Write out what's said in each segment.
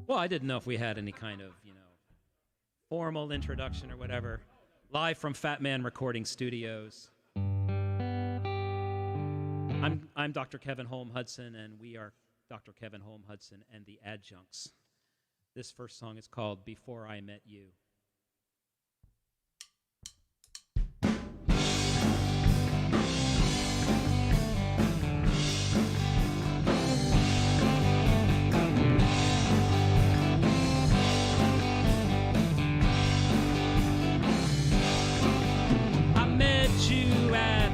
Well, I didn't know if we had any kind of, formal introduction or whatever. Live from Fatman Recording Studios. I'm Dr. Kevin Holm-Hudson, and we are Dr. Kevin Holm-Hudson and the Adjuncts. This first song is called Before I Met You.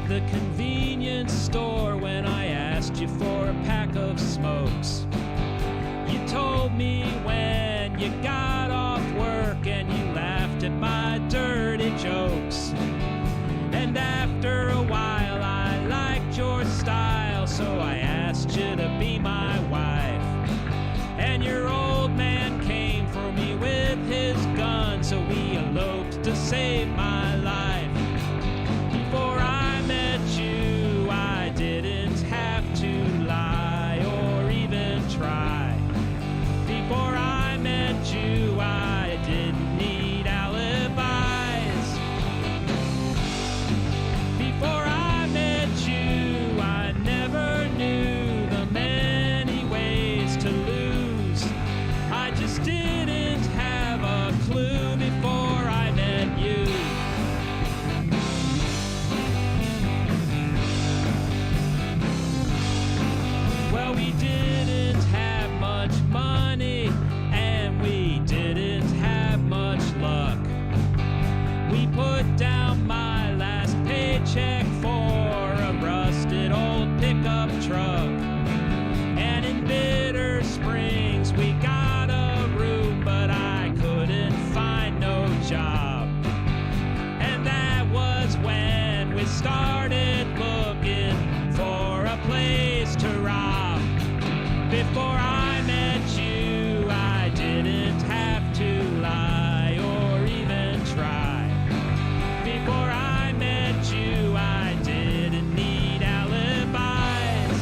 The convenience store when I asked you for a pack of smokes. You told me when you got off work and you laughed at my dirty jokes. And after a while I liked your style, so I asked you to be my wife. And your old man came for me with his gun, so we eloped to save my life. Before I met you, I didn't have to lie or even try. Before I met you, I didn't need alibis. Before I met you, I never knew the many ways to lose. I just didn't have a clue before I met you. Well, we didn't have much money, and we didn't have much luck. We put down my last paycheck for a rusted old pickup truck. And in Bitter Springs, we got a room, but I couldn't find no job. And that was when we started looking for a place to rob. Before I met you, I didn't have to lie or even try. Before I met you, I didn't need alibis.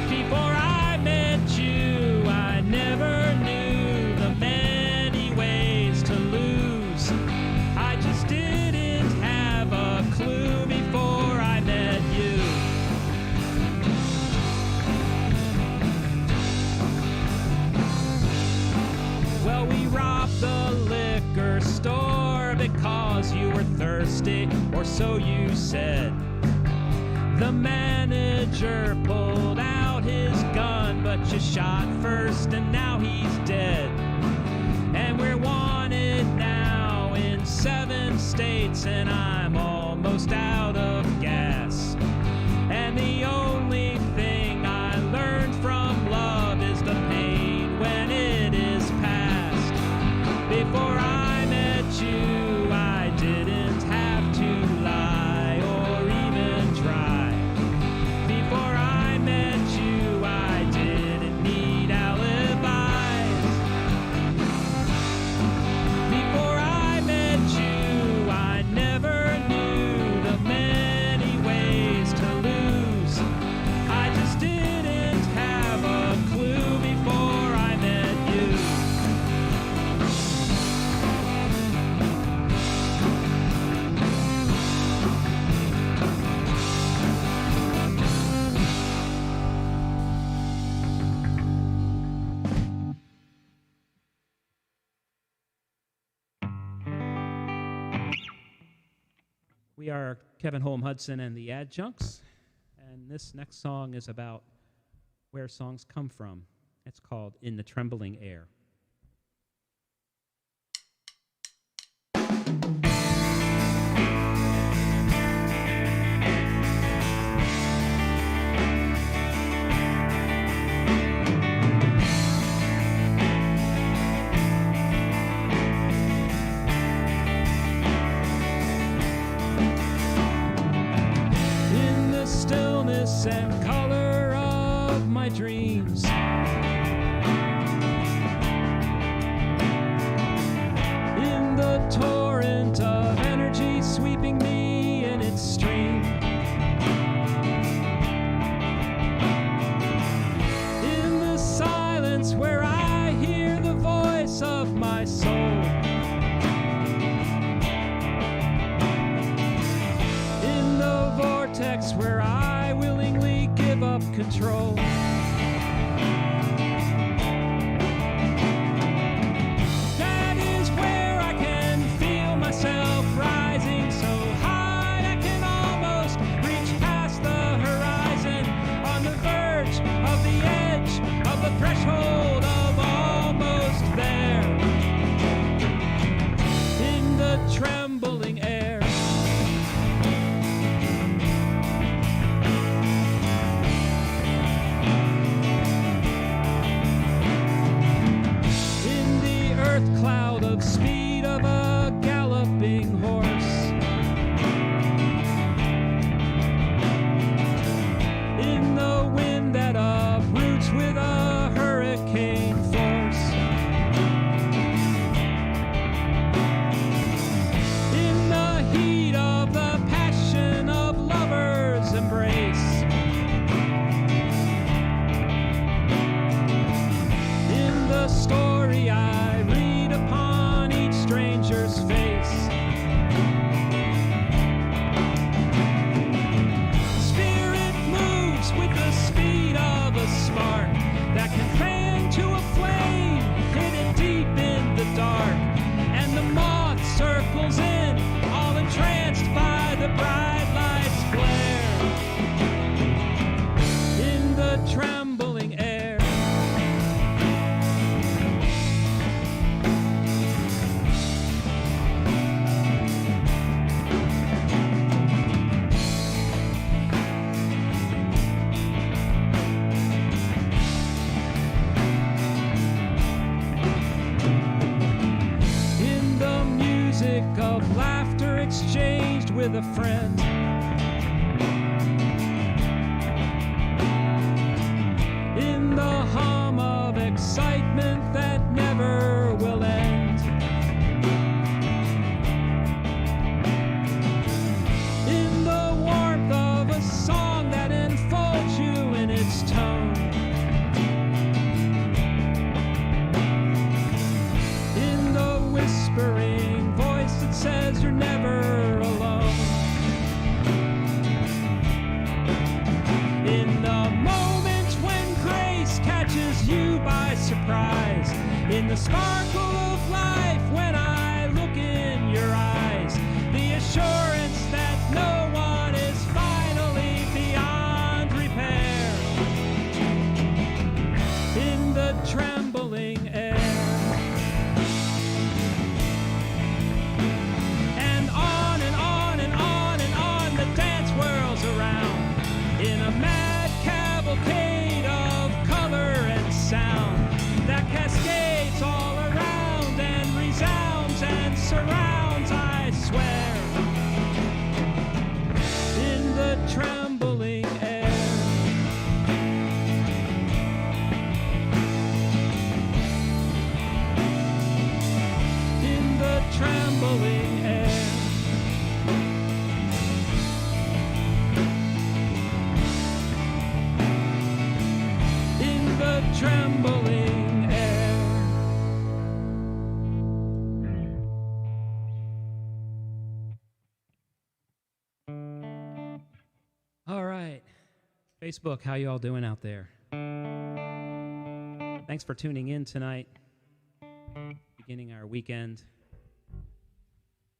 Before I met you, I never knew the many ways to lose. I just didn't have a clue before I met you. Well, we robbed the liquor store because you were thirsty, or so you said. The manager pulled out his gun, but you shot first and now he's dead. And we're wanted now in 7 states, and I'm almost out of gas. And the only thing I learned from love is the pain when it is past. Before I met you, I didn't have to lie or even try. Before I met you, I didn't need alibis. Before I met you, I never knew the many ways to lose. I just didn't have a clue before I met you. We are Kevin Holm-Hudson and the Adjuncts, and this next song is about where songs come from. It's called In the Trembling Air. Stillness and color of my dreams, in the torrent of energy sweeping me in its stream, in the silence control. That is where I can feel myself rising so high I can almost reach past the horizon, on the verge of the edge of the threshold of almost there, in the trembling air. In the earth cloud of speed of a galloping horse, in the wind that uproots with a hurricane force, in the heat of the passion of lovers' embrace, in the story I read upon each stranger's face. Spirit moves with the speed of a spark that can fan to a flame hidden deep in the dark, and the moth circles in, all entranced by the bright light's glare, in the trembling air. In the music of laughter exchanged with a friend, in the hum of excitement that never will end, in the warmth of a song that enfolds you in its tone, in the whispering voice that says you're never alone, in the moment when grace catches you by surprise, in the sparkle of life when I look in your eyes, the assurance that no one is finally beyond repair, in the trembling air. And on and on and on and on the dance whirls around, in a mad cavalcade of color and sound that cascades all around and resounds and surrounds, I swear, in the trembling air. In the trembling air. In the trembling air. All right. Facebook, how you all doing out there? Thanks for tuning in tonight. Beginning our weekend.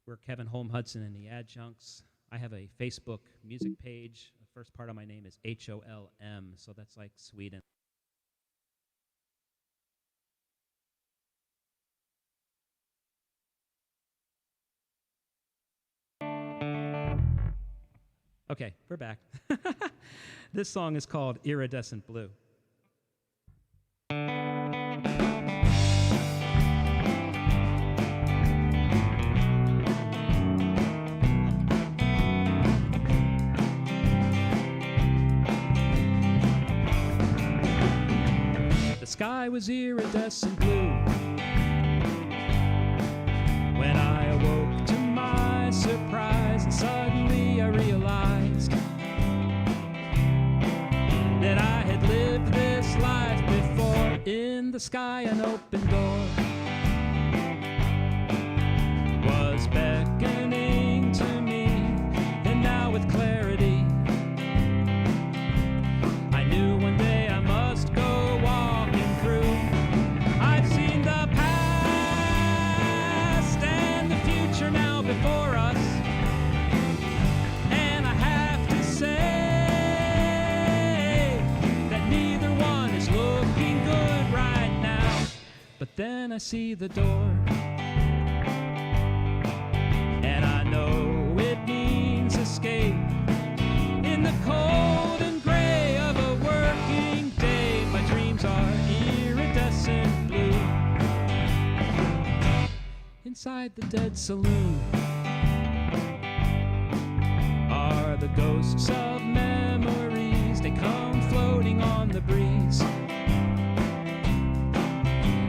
We're Kevin Holm-Hudson and the Adjuncts. I have a Facebook music page. The first part of my name is Holm, so that's like Sweden. Okay, we're back. This song is called Iridescent Blue. The sky was iridescent blue when I awoke to my surprise, and suddenly I realized that I had lived this life before. In the sky an open door was beckoning to me, and now with clarity I knew see the door. And I know it means escape in the cold and gray of a working day. My dreams are iridescent blue. Inside the dead saloon are the ghosts of memories. They come floating on the breeze,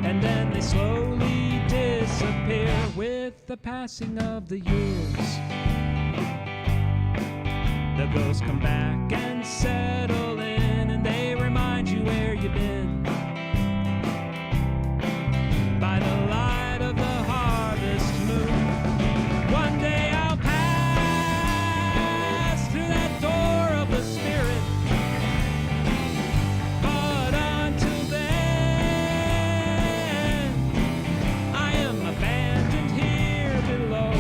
and then they slowly disappear with the passing of the years. The ghosts come back and settle in, and they remind you where you've been. By the light of the harvest moon, one day I'll pass through that door of the spirit. But until then, I am abandoned here below.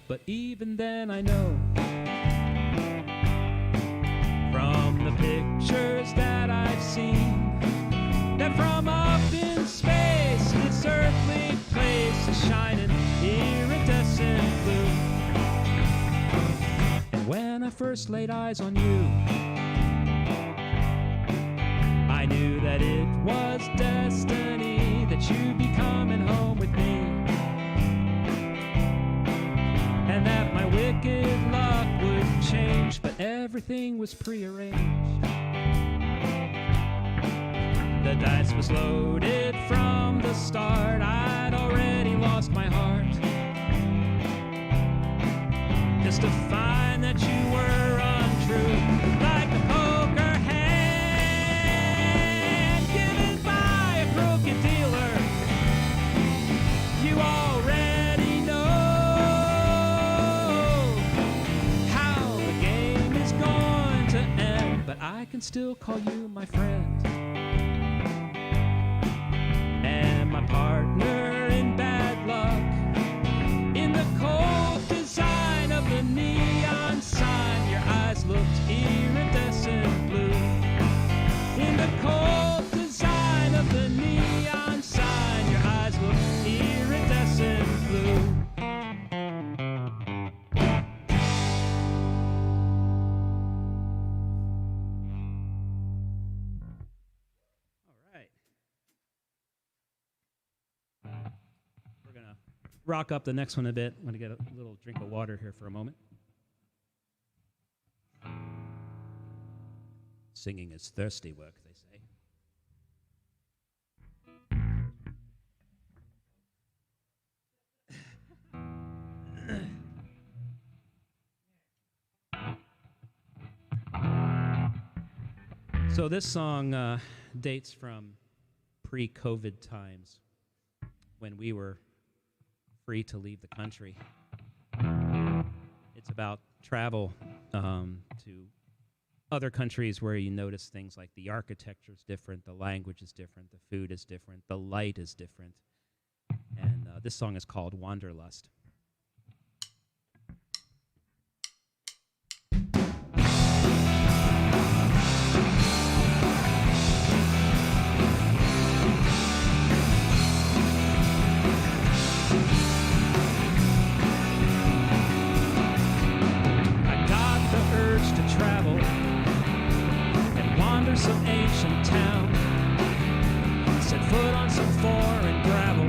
But even then I know, from the pictures that I've seen, that from up in space, this earthly place is shining iridescent blue. And when I first laid eyes on you, I knew that it was destiny, that you'd be coming home with me, and that my wicked luck would change, but everything was prearranged. The dice was loaded from the start. I'd already lost my heart, just to find that you were untrue, like a poker hand given by a crooked dealer. You already know how the game is going to end, but I can still call you my friend. My partner in bad luck, in the cold design of the neon sign, your eyes looked iridescent blue. In the cold design of the neon sign, your eyes looked iridescent blue. Rock up the next one a bit. I'm going to get a little drink of water here for a moment. Singing is thirsty work, they say. So this song dates from pre-COVID times, when we were free to leave the country. It's about travel to other countries where you notice things like the architecture is different, the language is different, the food is different, the light is different. And this song is called Wanderlust. Some ancient town, set foot on some foreign gravel,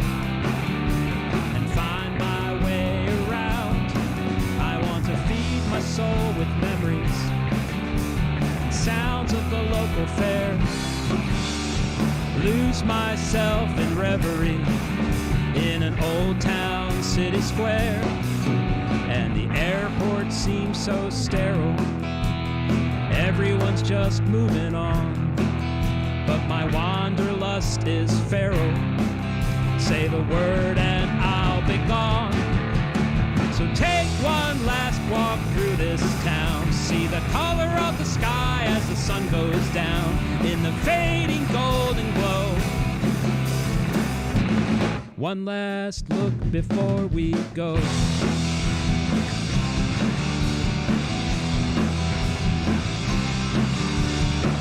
and find my way around. I want to feed my soul with memories and sounds of the local fair, lose myself in reverie in an old town city square. And the airport seems so sterile, everyone's just moving on, but my wanderlust is feral. Say the word and I'll be gone. So take one last walk through this town, see the color of the sky as the sun goes down in the fading golden glow. One last look before we go.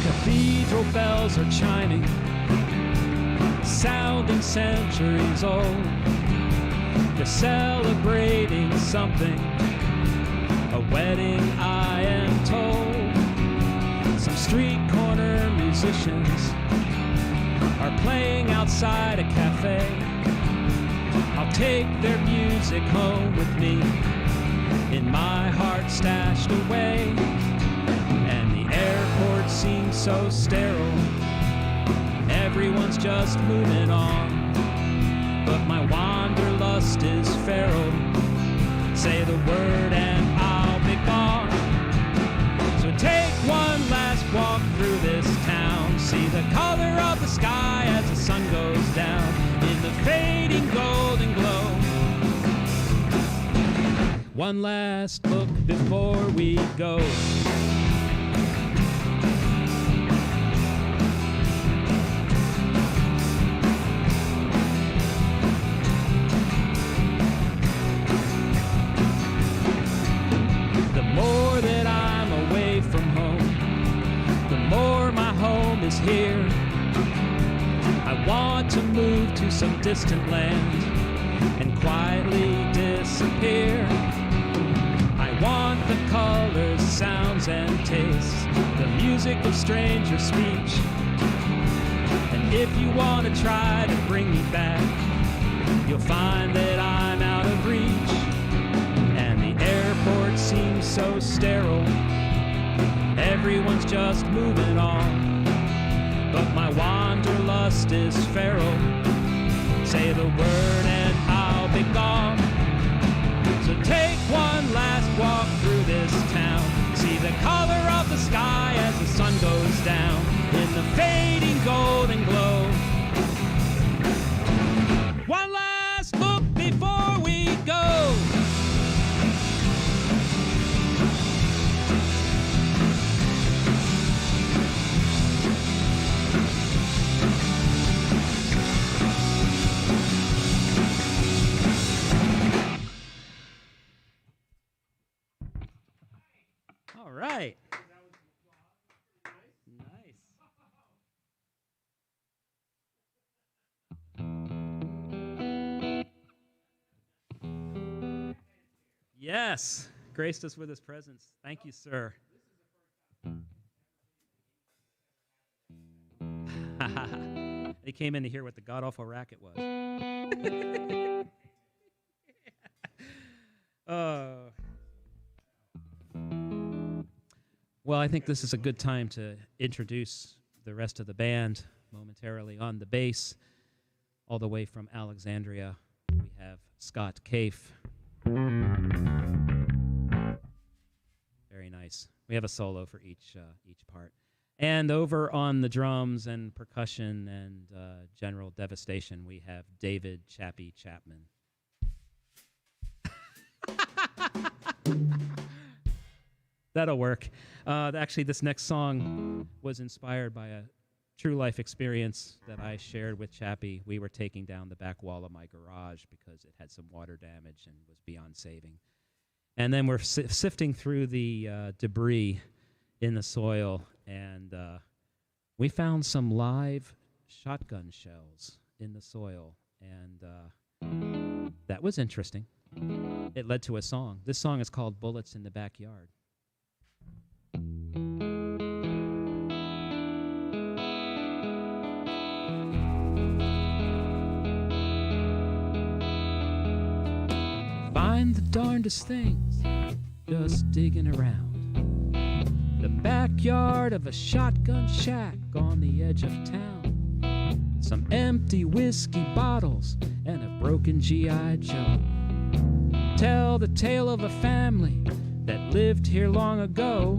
Cathedral bells are chiming, sounding centuries old. They're celebrating something, a wedding I am told. Some street corner musicians are playing outside a cafe. I'll take their music home with me, in my heart stashed away. And the airport seems so sterile, everyone's just moving on. But my wanderlust is feral. Say the word and I'll be gone. So take one last walk through this town. See the color of the sky as the sun goes down in the fading golden glow. One last look before we go. The more that I'm away from home, the more my home is here. I want to move to some distant land and quietly disappear. I want the colors, sounds, and tastes, the music of stranger speech. And if you want to try to bring me back, you'll find that I'm out of reach. And the airport seems so sterile, everyone's just moving on. But my wanderlust is feral. Say the word and I'll be gone. So take one last walk through this town. See the color of the sky as the sun goes down in the fading golden glow. One last look before we go. All right. Nice. Yes, graced us with his presence. Thank you, sir. He came in to hear what the god-awful racket was. Well, I think this is a good time to introduce the rest of the band momentarily. On the bass, all the way from Alexandria, we have Scott Caife. Very nice. We have a solo for each part. And over on the drums and percussion and general devastation, we have David Chappie Chapman. That'll work. Actually, this next song was inspired by a true life experience that I shared with Chappie. We were taking down the back wall of my garage because it had some water damage and was beyond saving. And then we're sifting through the debris in the soil, and we found some live shotgun shells in the soil, and that was interesting. It led to a song. This song is called Bullets in the Backyard. Find the darndest things just digging around the backyard of a shotgun shack on the edge of town. Some empty whiskey bottles and a broken G.I. Joe tell the tale of a family that lived here long ago.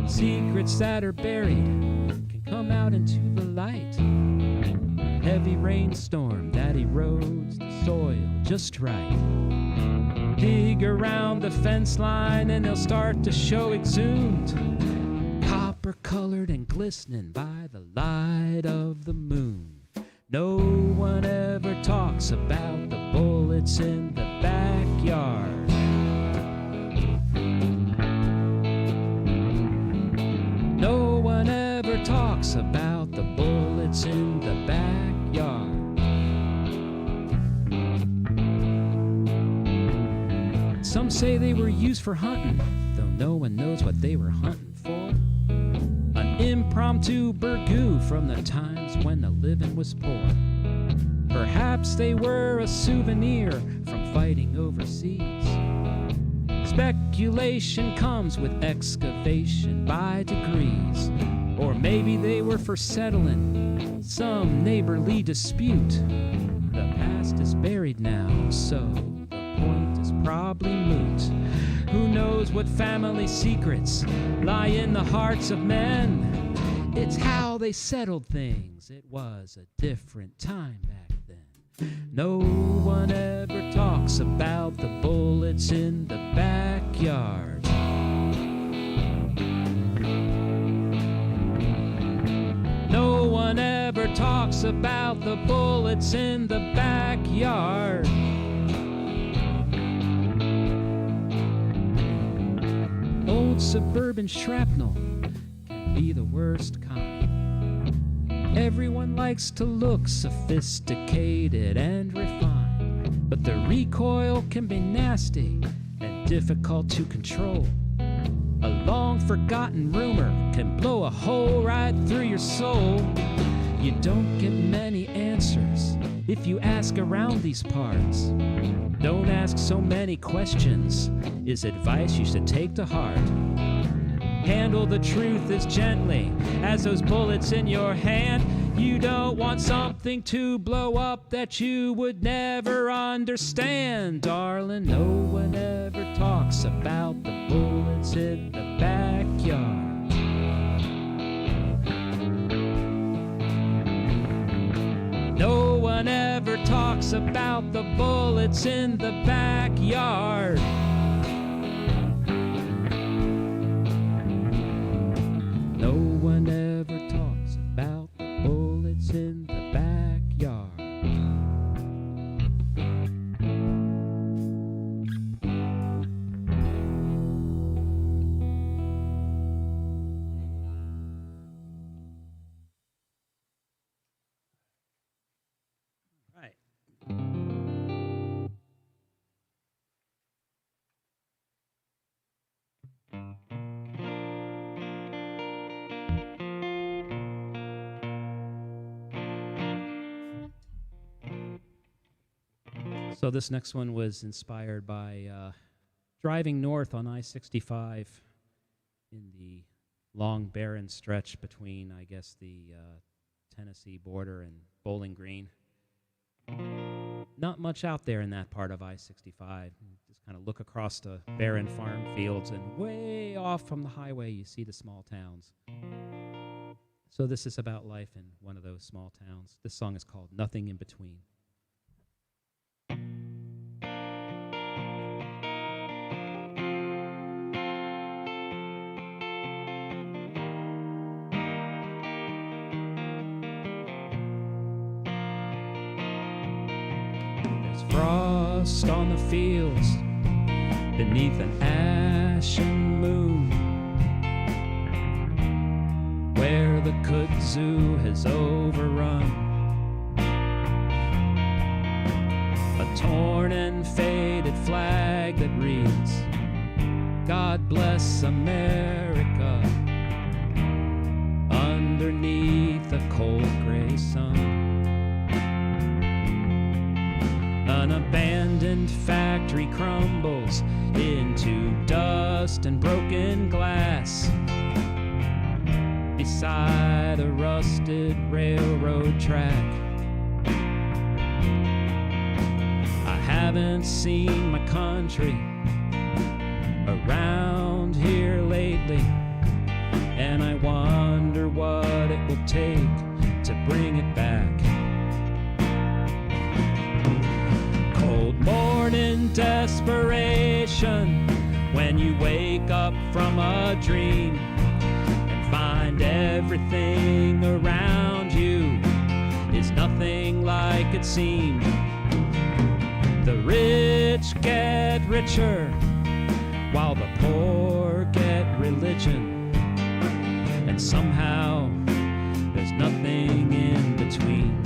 Secrets that are buried can come out into the light. A heavy rainstorm that erodes the soil just right. Dig around the fence line and they'll start to show exhumed, copper-colored and glistening by the light of the moon. No one ever talks about the bullets in the backyard. No one ever talks about the bullets in the backyard. Some say they were used for hunting, though no one knows what they were hunting for. An impromptu burgoo from the times when the living was poor. Perhaps they were a souvenir from fighting overseas. Speculation comes with excavation by degrees. Or maybe they were for settling some neighborly dispute. The past is buried now, so the point is probably moot. Who knows what family secrets lie in the hearts of men? It's how they settled things. It was a different time back then. No one ever talks about the bullets in the backyard. No one ever talks about the bullets in the backyard. Old suburban shrapnel can be the worst kind. Everyone likes to look sophisticated and refined, but the recoil can be nasty and difficult to control. A long-forgotten rumor can blow a hole right through your soul. You don't get many answers if you ask around these parts. Don't ask so many questions is advice you should take to heart. Handle the truth as gently as those bullets in your hand. You don't want something to blow up that you would never understand. Darling, no one ever talks about the bullets in the backyard. No one ever talks about the bullets in the backyard. No one ever talks about the bullets in the backyard. Right. So this next one was inspired by driving north on I-65 in the long, barren stretch between, I guess, the Tennessee border and Bowling Green. Not much out there in that part of I-65. Just kind of look across the barren farm fields, and way off from the highway you see the small towns. So this is about life in one of those small towns. This song is called Nothing in Between. Frost on the fields beneath an ashen moon, where the kudzu has overrun. A torn and faded flag that reads, God bless America, underneath a cold gray sun. An abandoned factory crumbles into dust and broken glass beside a rusted railroad track. I haven't seen my country around here lately, and I wonder what it will take to bring it back. Morning desperation when you wake up from a dream and find everything around you is nothing like it seemed. The rich get richer while the poor get religion, and somehow there's nothing in between.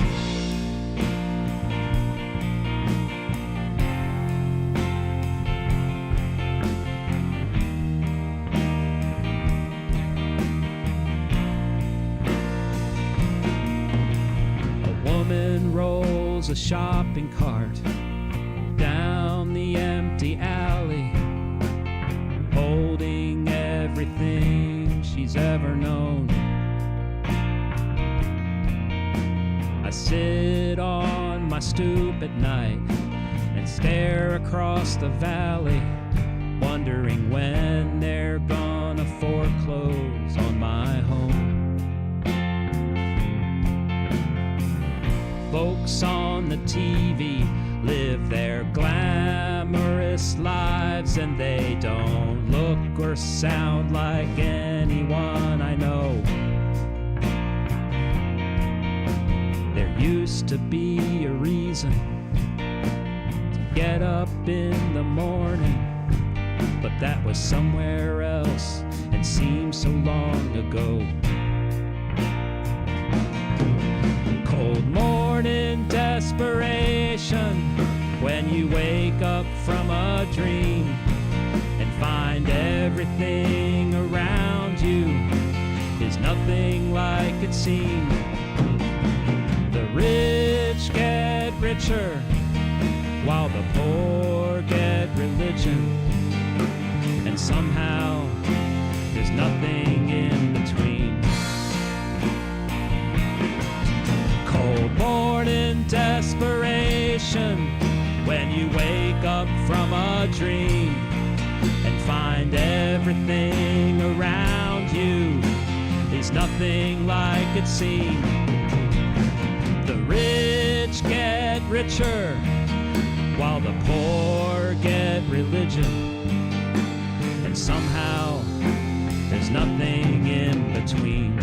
a shopping cart down the empty alley, holding everything she's ever known. I sit on my stoop at night and stare across the valley, wondering when they're gonna foreclose on my home. Folks on the TV live their glamorous lives, and they don't look or sound like anyone I know. There used to be a reason to get up in the morning, but that was somewhere else and seems so long ago. Cold morning desperation, when you wake up from a dream and find everything around you is nothing like it seemed. The rich get richer while the poor get religion, and somehow there's nothing in between. Cold morning desperation, when you wake up from a dream and find everything around you is nothing like it seemed. The rich get richer while the poor get religion, and somehow there's nothing in between.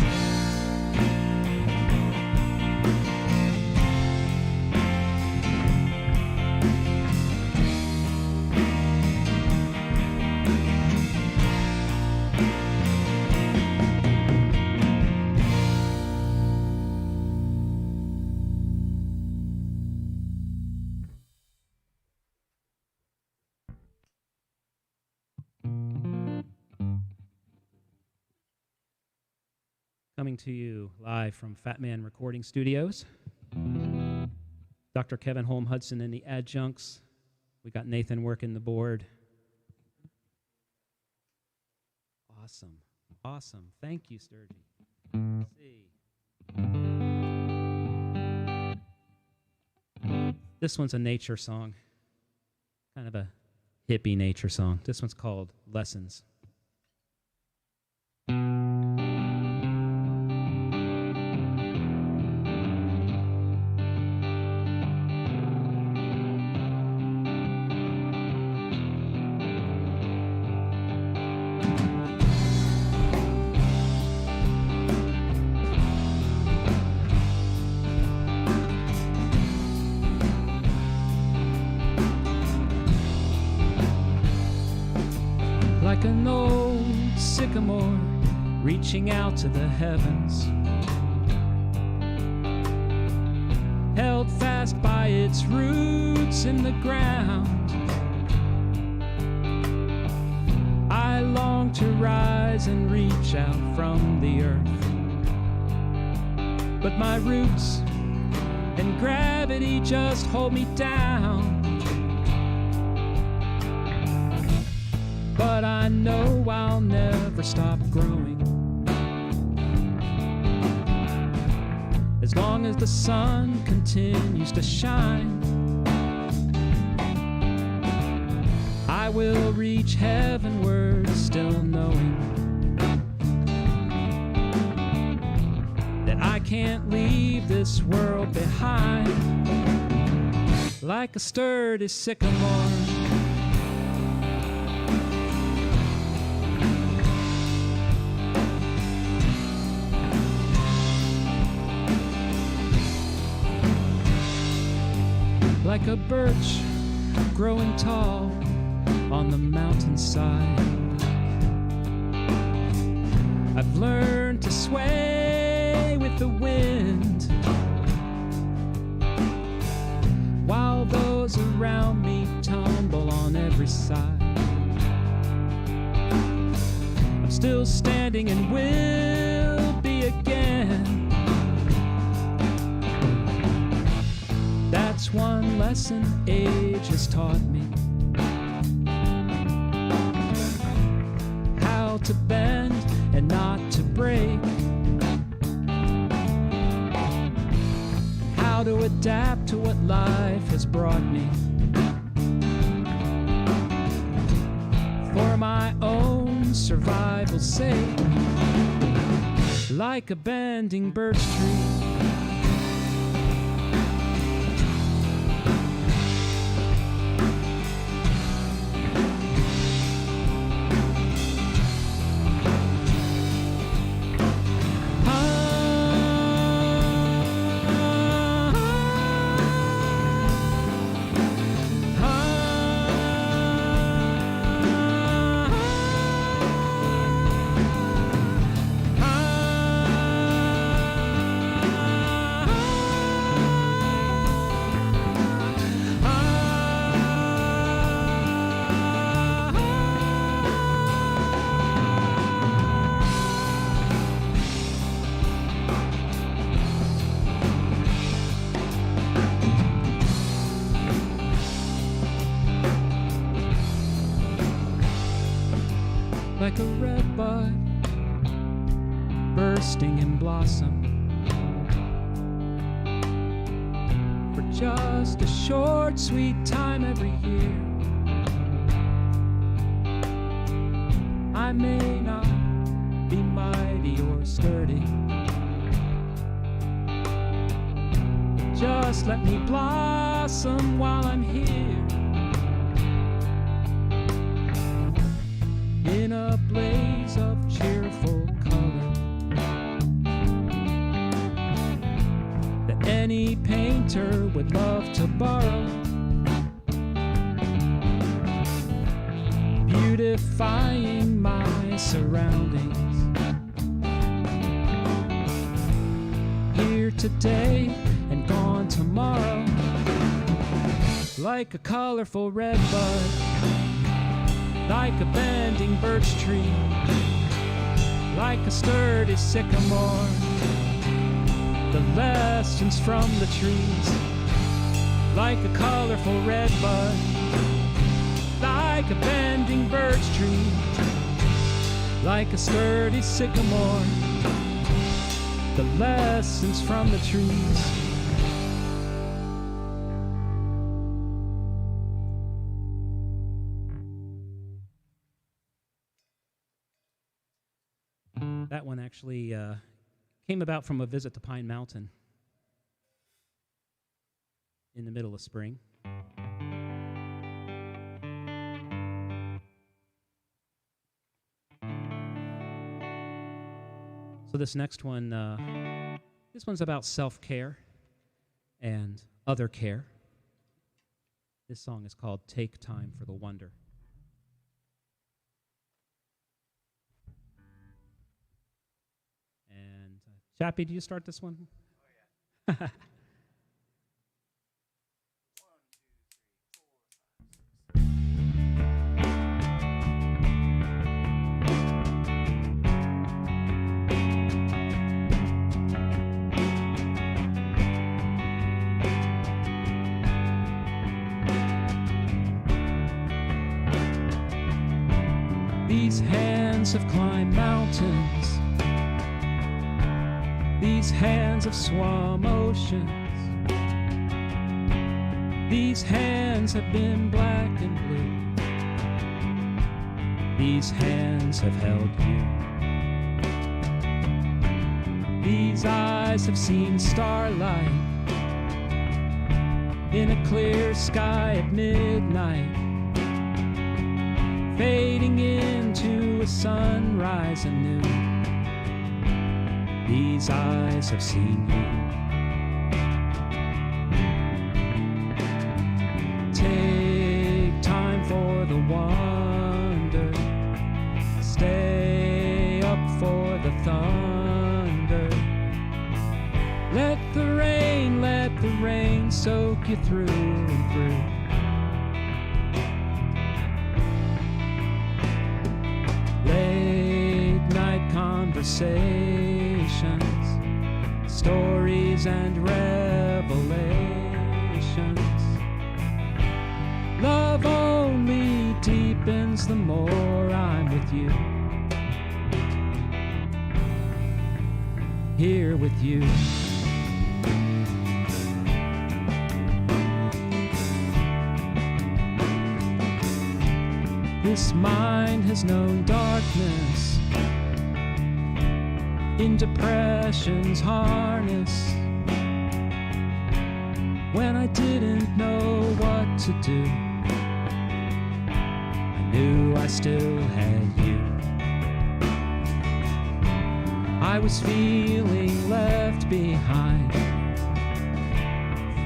Coming to you live from Fatman Recording Studios. Dr. Kevin Holm-Hudson and the Adjuncts. We got Nathan working the board. Awesome. Awesome. Thank you, Sturgey. Let's see. This one's a nature song. Kind of a hippie nature song. This one's called Lessons. Like an old sycamore reaching out to the heavens, held fast by its roots in the ground. I long to rise and reach out from the earth, but my roots and gravity just hold me down. But I know I'll never stop growing, as long as the sun continues to shine. I will reach heavenward, still knowing that I can't leave this world behind. Like a sturdy sycamore, like a birch growing tall on the mountainside. I've learned to sway with the wind, while those around me tumble on every side. I'm still standing and will be again. That's There's one lesson age has taught me: how to bend and not to break, how to adapt to what life has brought me, for my own survival's sake, like a bending birch tree. Like a red bud bursting in blossom, for just a short, sweet time every year. I may not be mighty or sturdy, just let me blossom while I'm here, in a blaze of cheerful color that any painter would love to borrow, beautifying my surroundings, here today and gone tomorrow, like a colorful red bud, like a bending birch tree, like a sturdy sycamore, the lessons from the trees, like a colorful red bud, like a bending birch tree, like a sturdy sycamore, the lessons from the trees. That one actually came about from a visit to Pine Mountain in the middle of spring. So this next one, this one's about self-care and other care. This song is called Take Time for the Wonder. Chappie, do you start this one? Oh, yeah. These hands have climbed mountains. These hands have swum oceans. These hands have been black and blue. These hands have held you. These eyes have seen starlight in a clear sky at midnight, fading into a sunrise anew. These eyes have seen you. Take time for the wonder. Stay up for the thunder. Let the rain soak you through and through. Late night conversations, stories and revelations. deepens the more I'm with you. Here with you. This mind has known darkness in depression's harness. When I didn't know what to do, I knew I still had you. I was feeling left behind,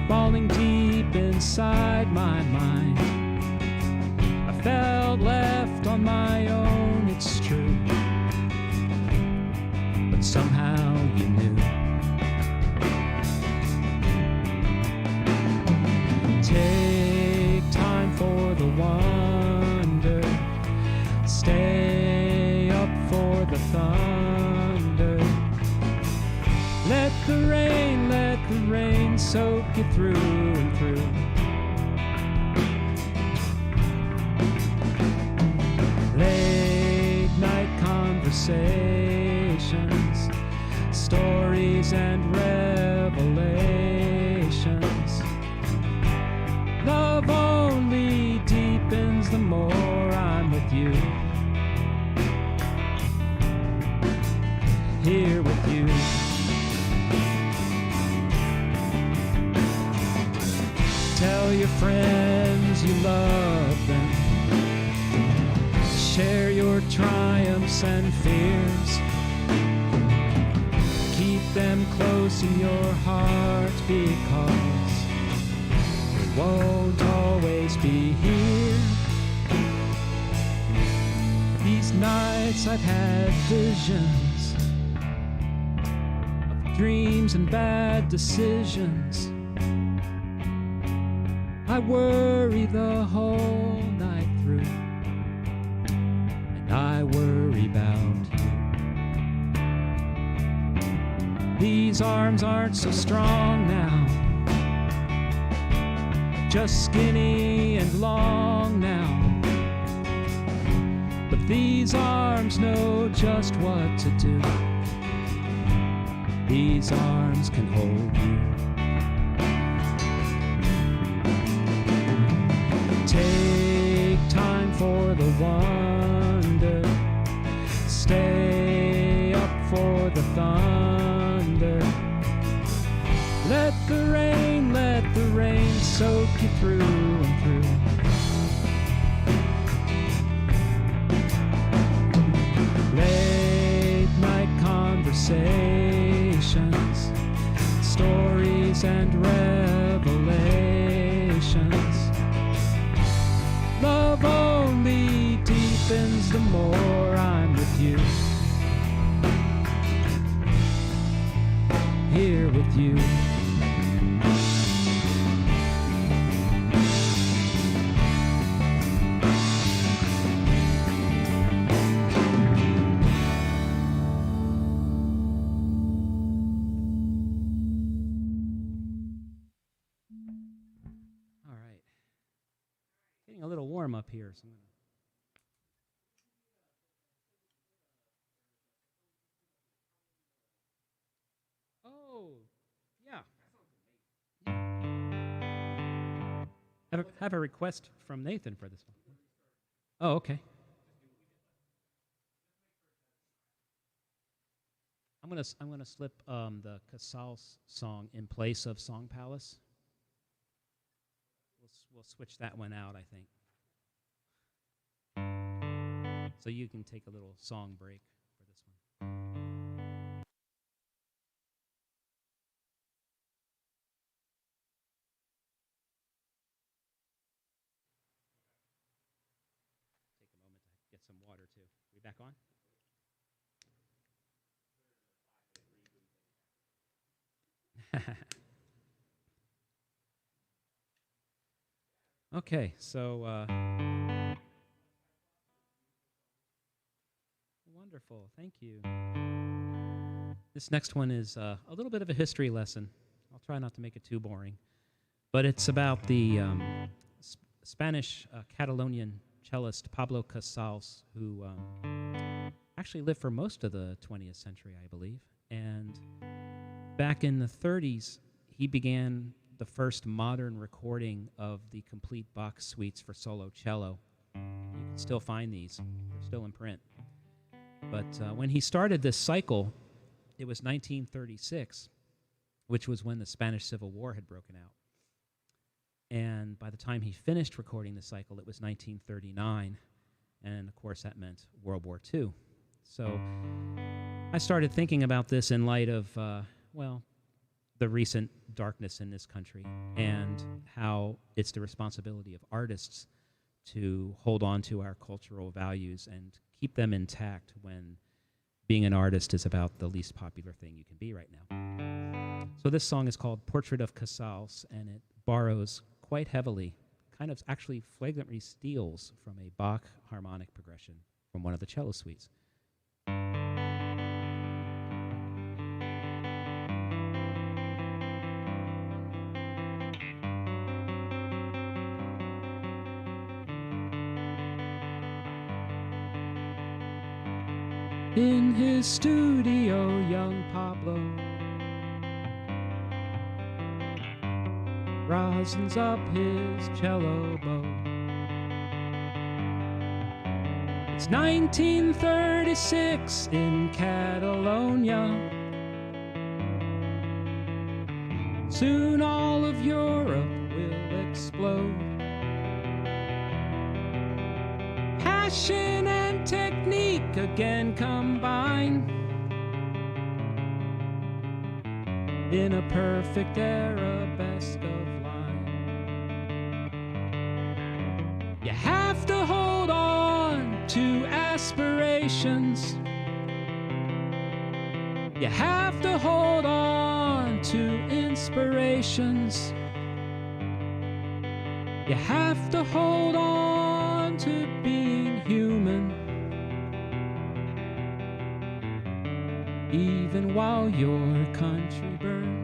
falling deep inside my mind. I felt left on my own, it's true, but somehow you knew. Take time for the wonder, stay up for the thunder. Let the rain soak you through and through. Late night conversations, stories and revelations. Love only deepens the more I'm with you. Here with you. Tell your friends you love them. Share your triumphs and fears. Keep them close in your heart, because they won't always be here. These nights I've had visions of dreams and bad decisions. I worry the whole night through, and I worry about you. These arms aren't so strong now, just skinny and long now. But these arms know just what to do. These arms can hold you. Take time for the wonder, stay up for the thunder. Let the rain soak you through and through. Late night conversations, stories and revelations. Love only deepens the more I'm with you. Here with you. All right. Getting a little warm up here, so I'm gonna. Oh, yeah. Have a request from Nathan for this one. Oh, okay. I'm gonna slip the Casals song in place of Song Palace. We'll switch that one out, I think. So you can take a little song break for this one. Take a moment to get some water too. We back on? Okay, so wonderful. Thank you. This next one is a little bit of a history lesson. I'll try not to make it too boring, but it's about the Spanish Catalonian cellist Pablo Casals, who actually lived for most of the 20th century, I believe. And back in the 30s, he began the first modern recording of the complete Bach suites for solo cello. You can still find these. They're still in print. But when he started this cycle, it was 1936, which was when the Spanish Civil War had broken out. And by the time he finished recording the cycle, it was 1939. And, of course, that meant World War II. So I started thinking about this in light of, the recent darkness in this country and how it's the responsibility of artists to hold on to our cultural values and keep them intact when being an artist is about the least popular thing you can be right now. So this song is called Portrait of Casals, and it borrows quite heavily, kind of actually flagrantly steals from a Bach harmonic progression from one of the cello suites. In his studio, young Pablo rosins up his cello bow. It's 1936 in Catalonia. Soon all of Europe will explode. Passion and technique again combine in a perfect arabesque of line. You have to hold on to aspirations. You have to hold on to inspirations. You have to hold on to being human, even while your country burns.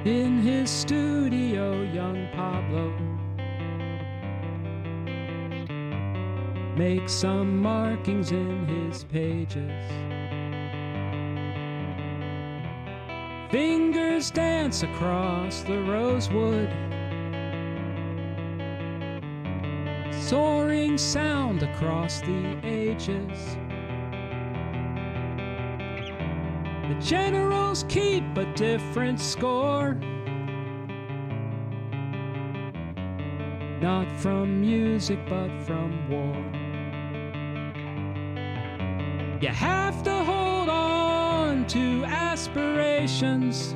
In his studio, young Pablo makes some markings in his pages. Fingers dance across the rosewood. Soaring sound across the ages. The generals keep a different score, not from music but from war. You have to hold on to aspirations.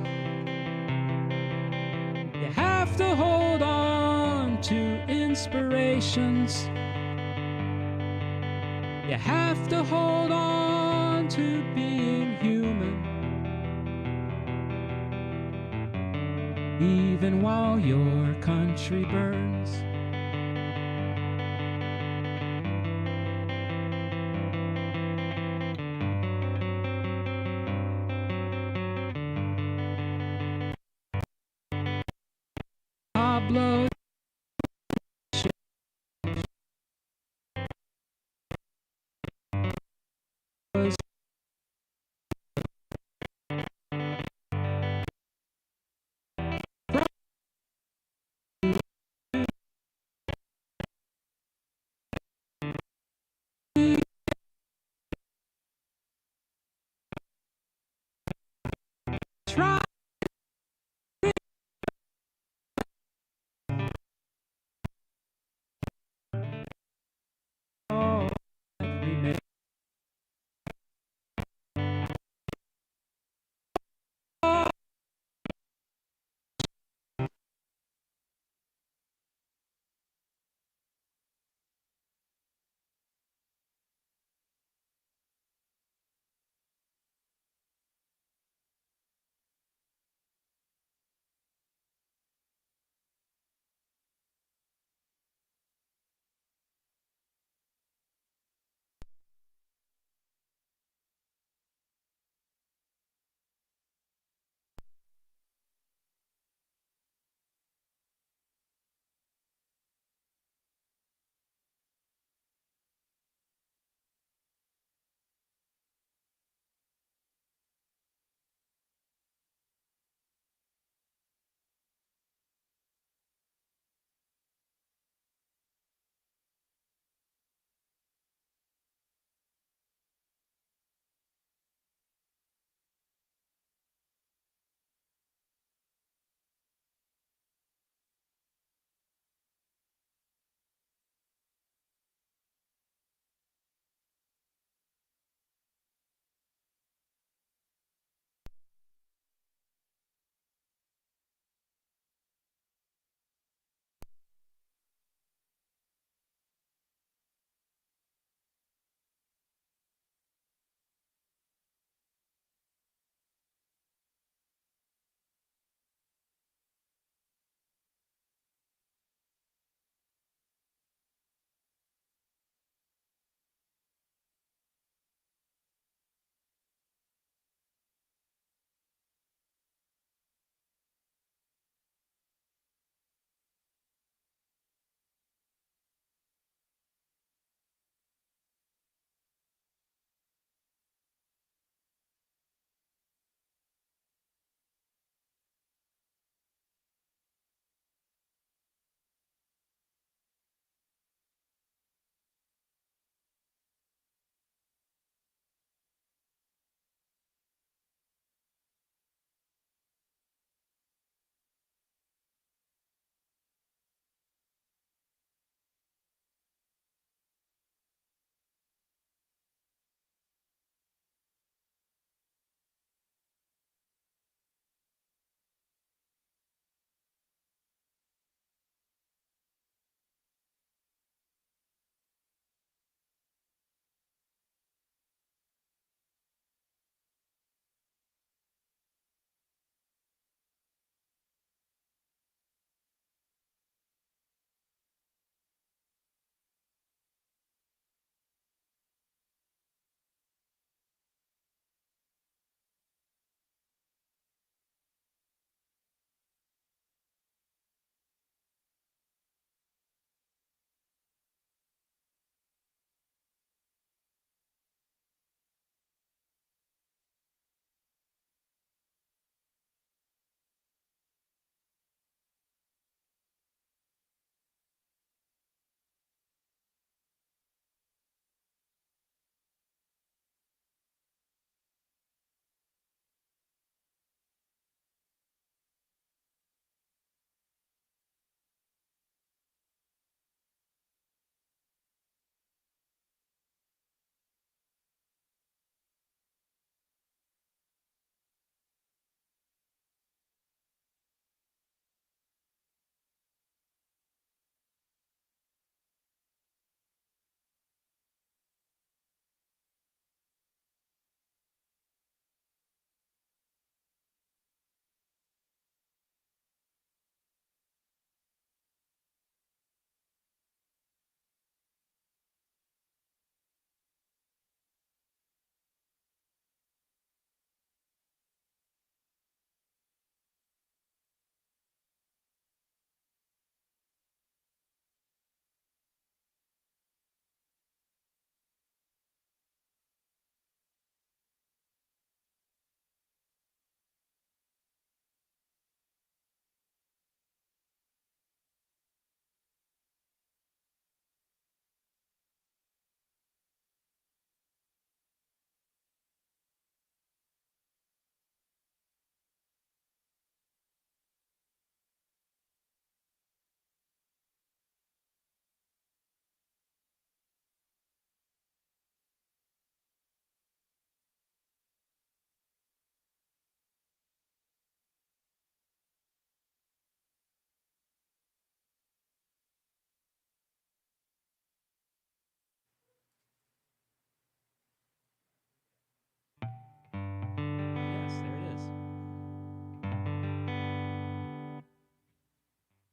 You have to hold on to inspirations. You have to hold on to being human, even while your country burns. Pablo was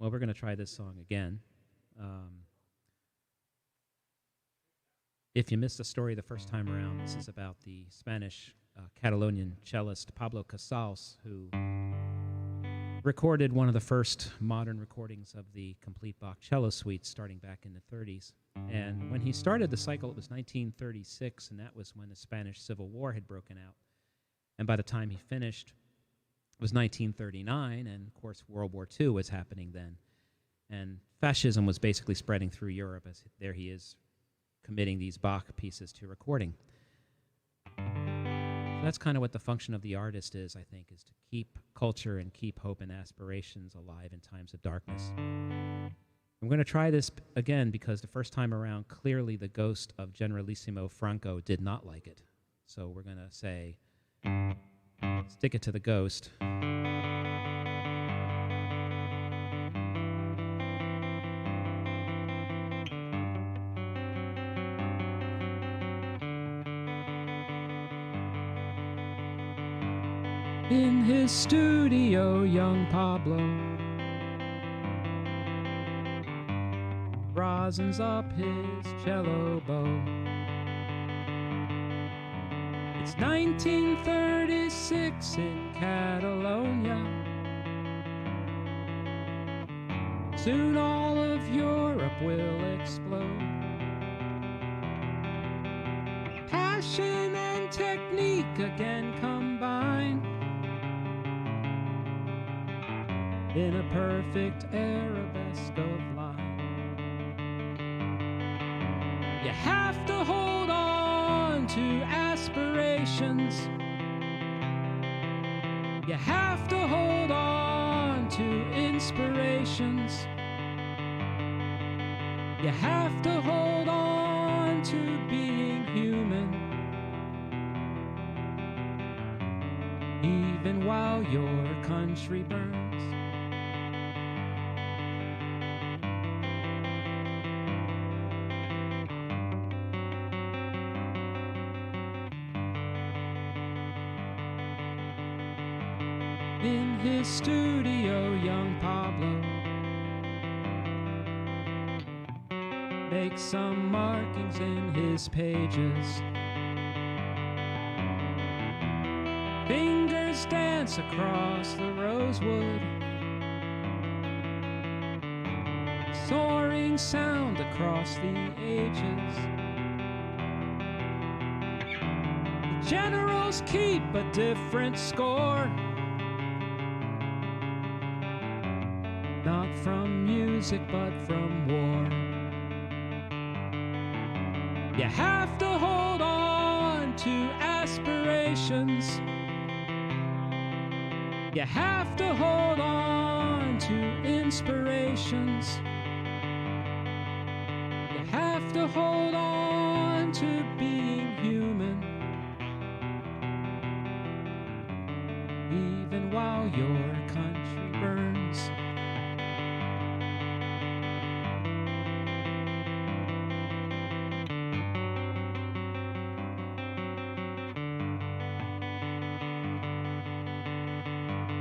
Well, we're going to try this song again. If you missed the story the first time around, this is about the Spanish Catalonian cellist Pablo Casals, who recorded one of the first modern recordings of the complete Bach cello suite starting back in the 30s. And when he started the cycle, it was 1936, and that was when the Spanish Civil War had broken out. And by the time he finished, it was 1939, and of course World War II was happening then. And fascism was basically spreading through Europe, as there he is committing these Bach pieces to recording. So that's kind of what the function of the artist is, I think, is to keep culture and keep hope and aspirations alive in times of darkness. I'm going to try this again because the first time around, clearly the ghost of Generalissimo Franco did not like it. So we're going to say, stick it to the ghost. In his studio, young Pablo rosins up his cello bow. It's 1936 in Catalonia. Soon all of Europe will explode. Passion and technique again combine in a perfect arabesque of line. You have to hold on to aspirations. You have to hold on to inspirations. You have to hold on to being human, even while your country burns. In his studio, young Pablo makes some markings in his pages. Fingers dance across the rosewood. Soaring sound across the ages. The generals keep a different score. Not from music, but from war. You have to hold on to aspirations. You have to hold on to inspirations. You have to hold on to being human, even while your country burns.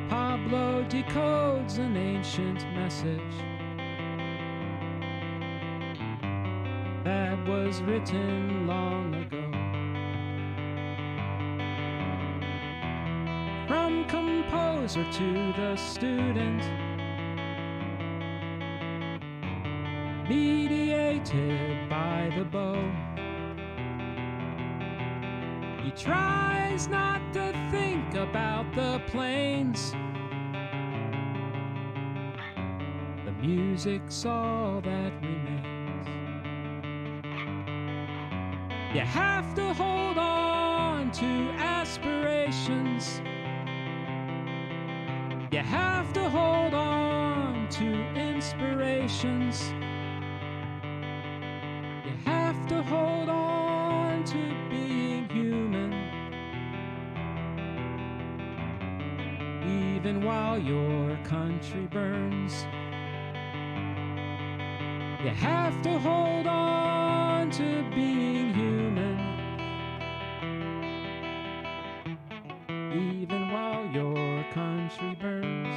Pablo decodes an ancient message that was written long ago. From composer to the student, mediated by the bow. He tries not to think about the planes. The music's all that remains. You have to hold on to aspirations. You have to hold on to inspirations. You have to hold on to being human, even while your country burns. You have to hold on to being human, even while your country burns.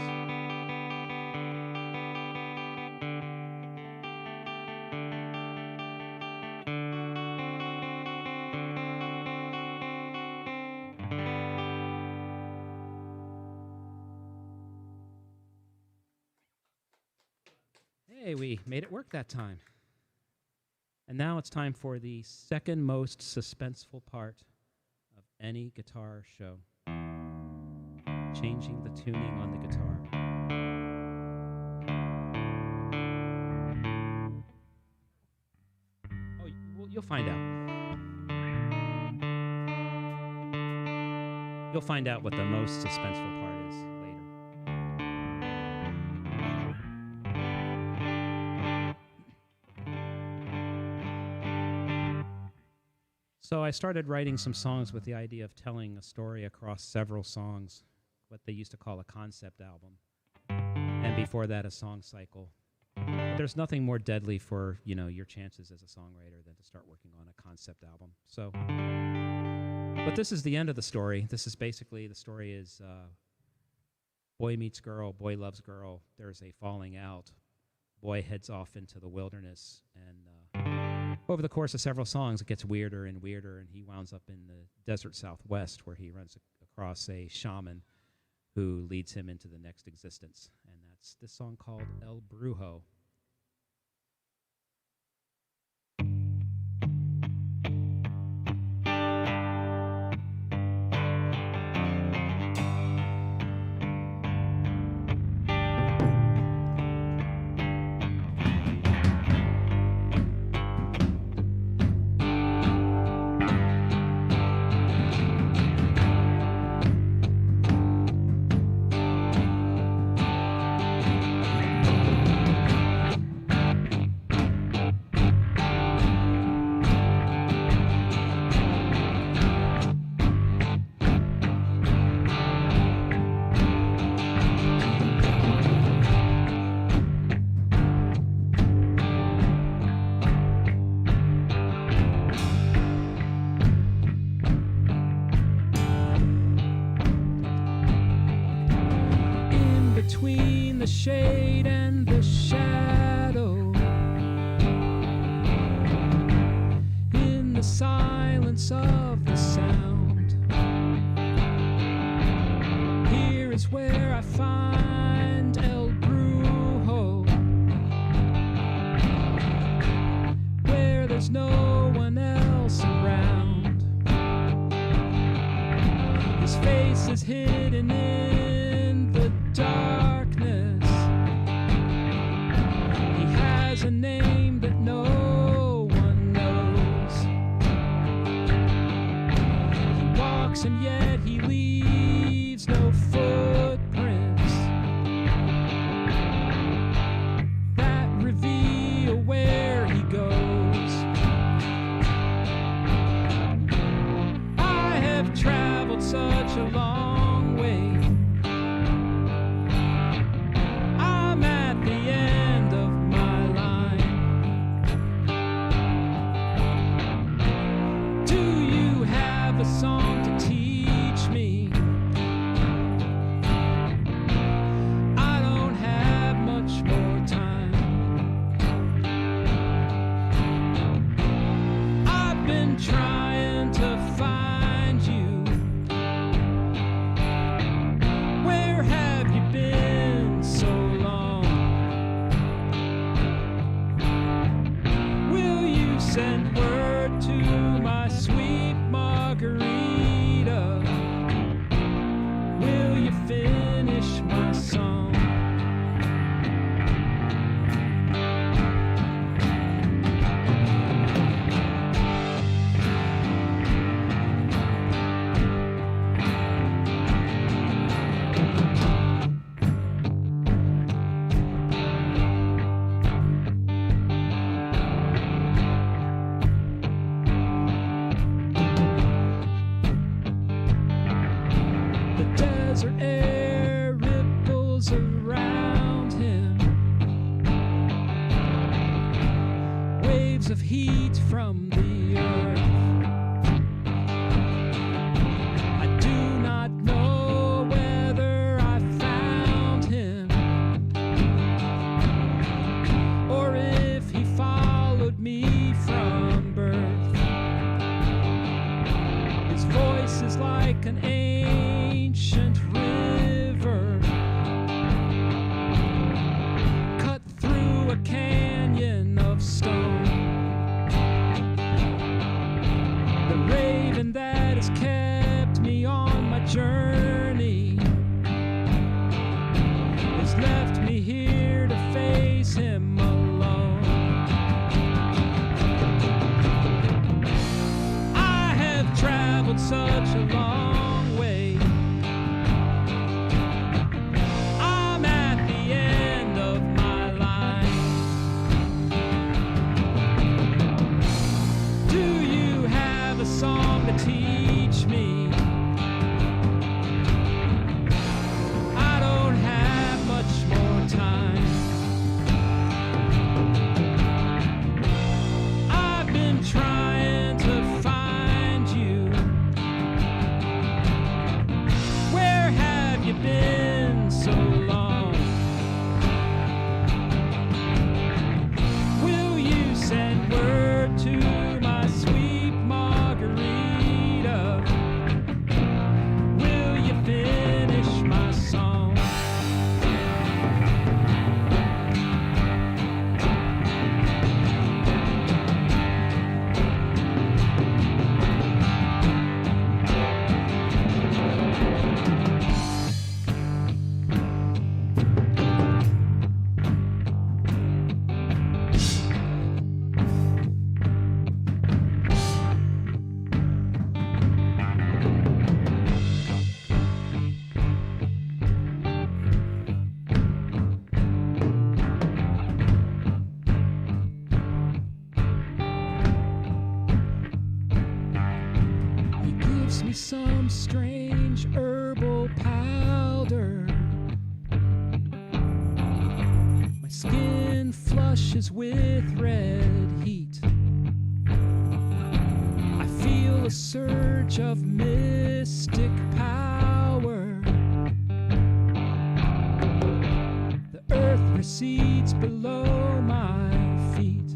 Hey, we made it work that time. And now it's time for the second most suspenseful part of any guitar show. Changing the tuning on the guitar. Oh, you'll find out. You'll find out what the most suspenseful part is later. So I started writing some songs with the idea of telling a story across several songs, what they used to call a concept album. And before that, a song cycle. But there's nothing more deadly for, your chances as a songwriter than to start working on a concept album. So, but this is the end of the story. This is basically, the story is boy meets girl, boy loves girl, there's a falling out, boy heads off into the wilderness, and over the course of several songs, it gets weirder and weirder, and he winds up in the desert Southwest where he runs across a shaman who leads him into the next existence. And that's this song called El Brujo. Between the shade and the shadow, in the silence of the sound, here is where I find El Brujo, where there's no one else around. His face is hidden in the darkness. He has a name that no one knows. He walks and yet he leaves no footprints that reveal where he goes. I have traveled such a long way. Song to teach me. I don't have much more time. I've been trying to find you. Where have you been so long? Will you send word to my sweet Margarita? Will you finish my song? Desert air ripples around him, waves of heat from the earth. I do not know whether I found him or if he followed me from birth. His voice is like an ancient river cut through a some strange herbal powder. My skin flushes with red heat. I feel a surge of mystic power. The earth recedes below my feet.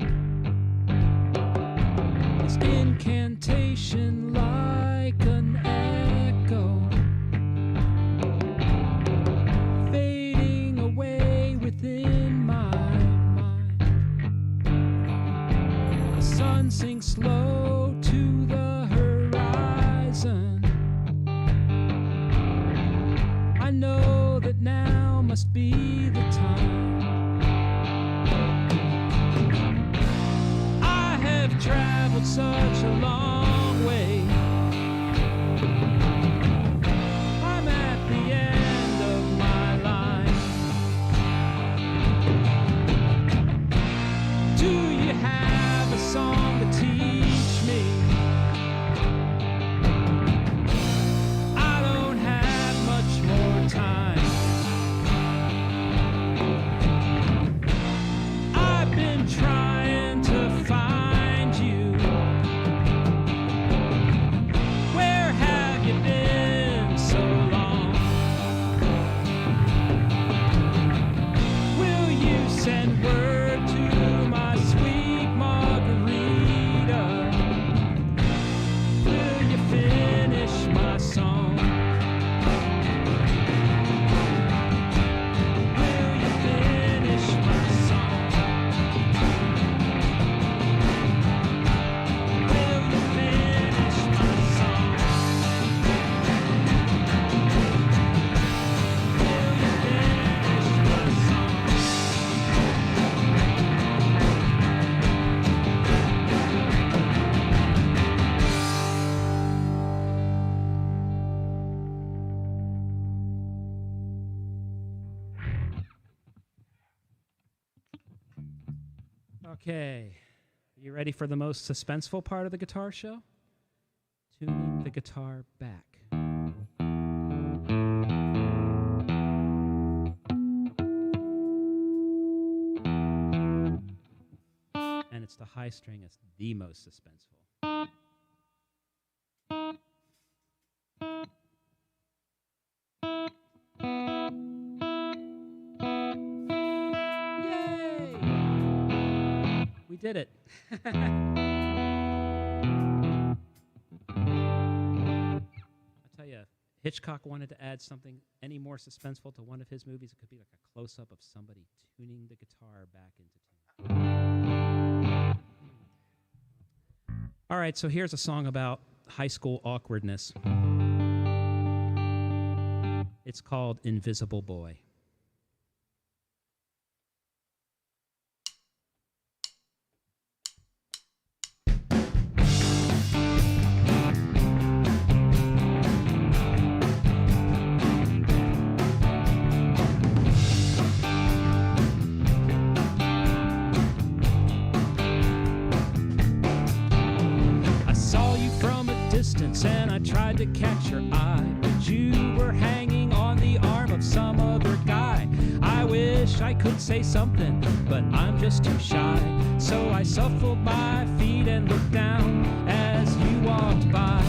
This incantation like an echo, fading away within my mind. The sun sinks slow to the horizon. I know that now must be the time. I have traveled such a long way. I'm at the end of my line. Do you have a song to teach me? I don't have much more time. I've been trying to find you. Where have you been so long? Will you send word to my sweet margarita? Will you finish my song? Will you finish my song? Will you finish my song? Will you finish my song? Okay, you ready for the most suspenseful part of the guitar show? Tuning the guitar back. And it's the high string that's the most suspenseful. Yay! We did it. I tell you, Hitchcock wanted to add something any more suspenseful to one of his movies. It could be like a close-up of somebody tuning the guitar back into tune. All right, so here's a song about high school awkwardness. It's called Invisible Boy. And I tried to catch your eye, but you were hanging on the arm of some other guy. I wish I could say something, but I'm just too shy. So I shuffled my feet and looked down as you walked by.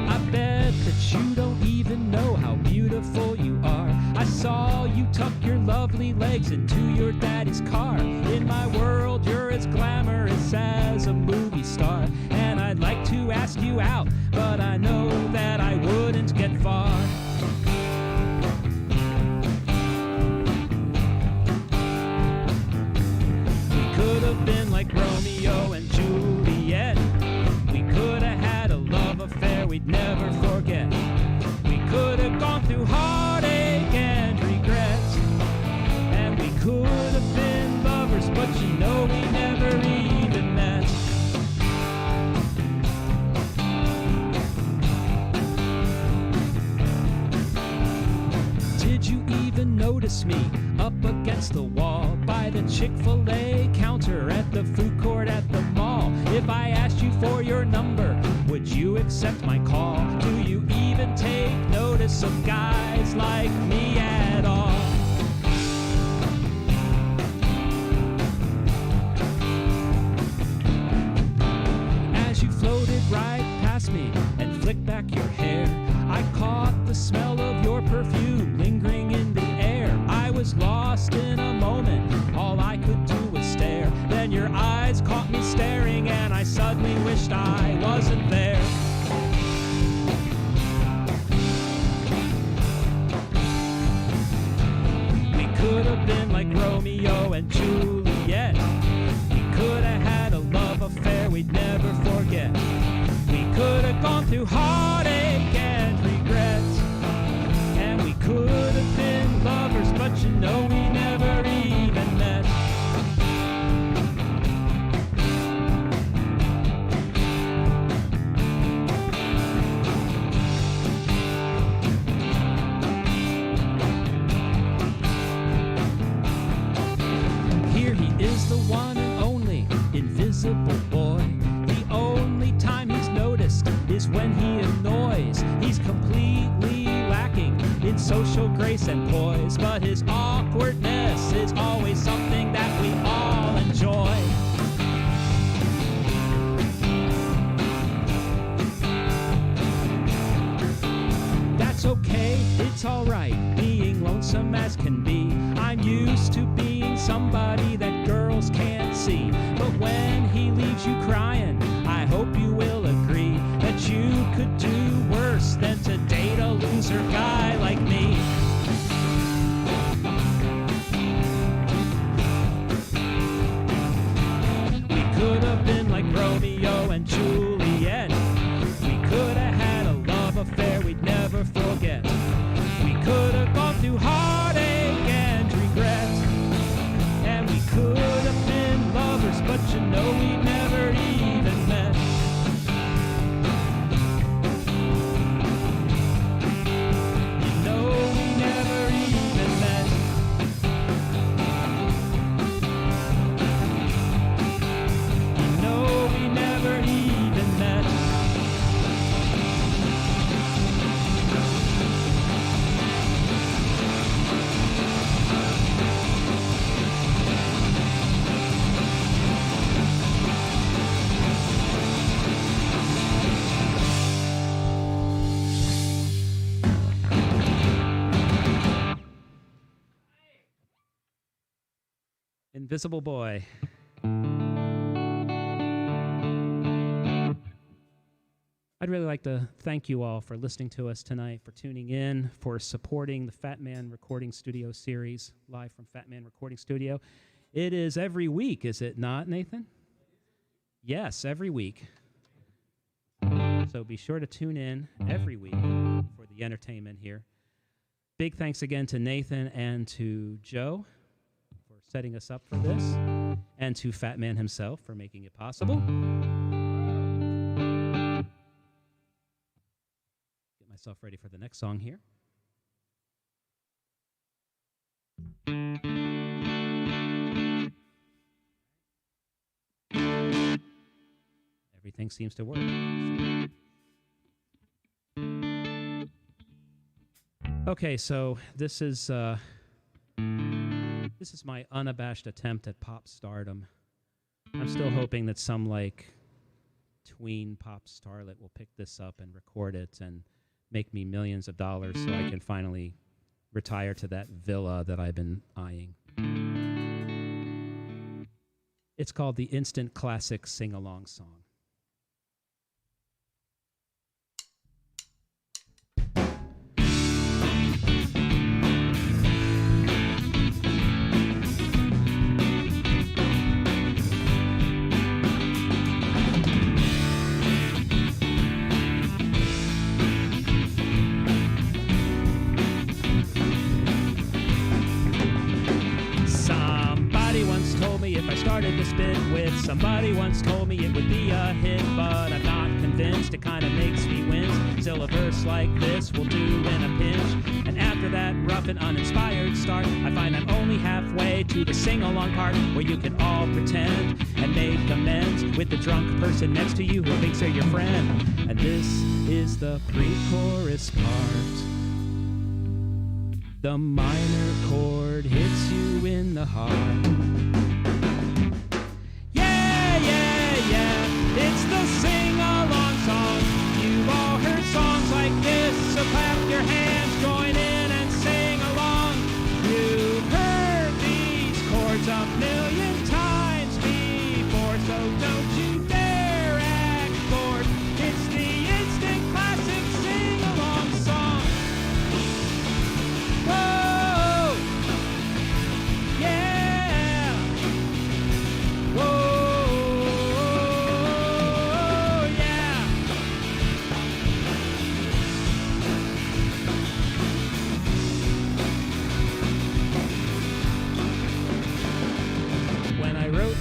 I bet that you don't even know how beautiful you are. I saw you tuck your lovely legs into your daddy's car. In my world, you're as glamorous as a movie star. And I'd like to ask you out, but I know that I wouldn't get far. We could have been like Romeo and Juliet. We could have had a love affair we'd never forget. We could have gone through heartache and regrets. And we could have been lovers, but you know we never even met. Did you even notice me up against the wall? by the Chick-fil-A counter, at the food court, at the mall. If I asked you for your number, would you accept my call? Do you even take notice of guys like me at all? As you floated right past me and flicked back your hair, I caught the smell of your perfume lingering in the air. I was lost in a moment, all I could do was stare. Then your eyes caught me staring and I suddenly wished I wasn't there. We could have been like Romeo and Juliet. We could have had a love affair we'd never forget. We could have gone through heartache and regret. And we could have been lovers, but you know we never even met. Here he is, the one and only invisible boy. The only time he's noticed is when he annoys. He's completely lacking in social grace and poise, but his awkwardness is always something that we all enjoy. That's okay, it's alright, being lonesome as can be. I'm used to being somebody that girls can't see. But when he leaves you crying, I hope you will agree that you could do worse than to date a loser guy like me. We could have been like Romeo and Juliet. We could have had a love affair we'd never forget. We could have gone through heartache and regret. And we could have been lovers, but you know we never even met. You know we never even met. You know we never even met. Invisible Boy. I'd really like to thank you all for listening to us tonight, for tuning in, for supporting the Fatman Recording Studio series, live from Fatman Recording Studio. It is every week, is it not, Nathan? Yes, every week. So be sure to tune in every week for the entertainment here. Big thanks again to Nathan and to Joe for setting us up for this, and to Fatman himself for making it possible. Get myself ready for the next song here. Everything seems to work. Okay, so this is my unabashed attempt at pop stardom. I'm still hoping that some tween pop starlet will pick this up and record it and make me millions of dollars so I can finally retire to that villa that I've been eyeing. It's called the Instant Classic Sing-Along Song. If I started this bit with somebody once told me it would be a hit, but I'm not convinced, it kind of makes me wince. Still a verse like this will do in a pinch, and after that rough and uninspired start, I find I'm only halfway to the sing-along part where you can all pretend and make amends with the drunk person next to you who thinks they're your friend. And this is the pre-chorus part. The minor chord hits you in the heart. Yeah, yeah, yeah, it's the sing-along song. You've all heard songs like this, so clap your hands, join in and sing along. You've heard these chords a million times before, so don't you dare act bored. It's the instant classic sing-along song. Whoa! Yeah! Whoa!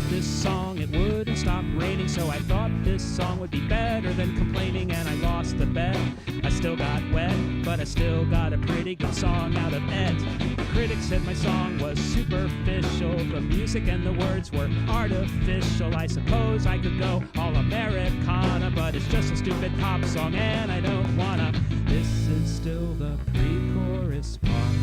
This song, it wouldn't stop raining, so I thought this song would be better than complaining, and I lost the bet. I still got wet, but I still got a pretty good song out of it. The critics said my song was superficial, the music and the words were artificial. I suppose I could go all Americana, but it's just a stupid pop song and I don't wanna. This is still the pre-chorus part.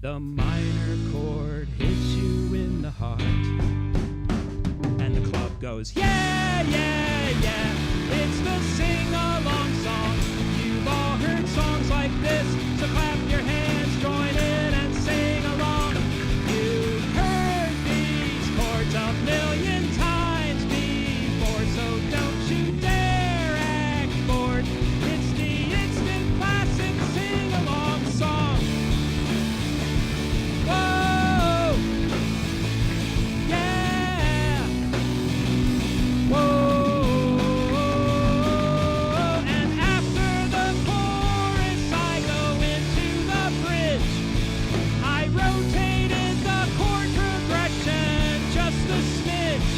The minor chord hits you in the heart, and the club goes, yeah, yeah, yeah, it's the sing-along song. You've all heard songs like this, so clap your hands, join in and sing along. You've heard these chords a million times before, so don't you dare act bored. It's the instant classic sing-along song. Whoa! Yeah! Whoa! And after the chorus, I go into the bridge. I rotated the chord progression just a smidge.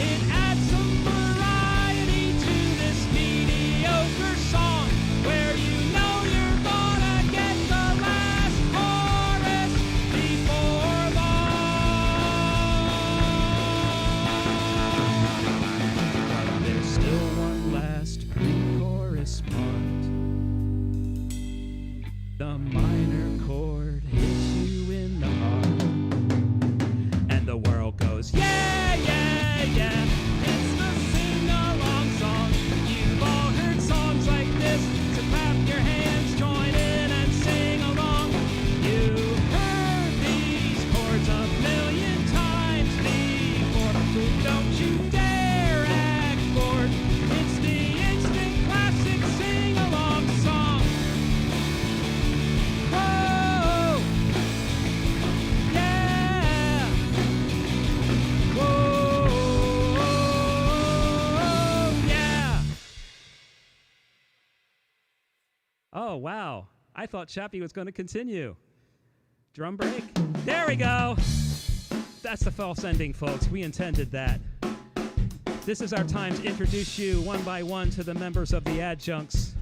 It adds some variety to this mediocre song, where you know you're gonna get the last chorus before long. But there's still one last pre-chorus part. The minor chord hits you in the heart, and the world goes, yeah, yeah, yeah, it's the sing-along song. You've all heard songs like this, so clap your hands, join in and sing along. You've heard these chords a million times before, so don't you dare act bored. It's the instant classic sing-along song. Whoa! Yeah! Whoa! Yeah! Oh, wow. I thought Chappie was going to continue. Drum break. There we go. That's the false ending, folks. We intended that. This is our time to introduce you one by one to the members of the Adjuncts.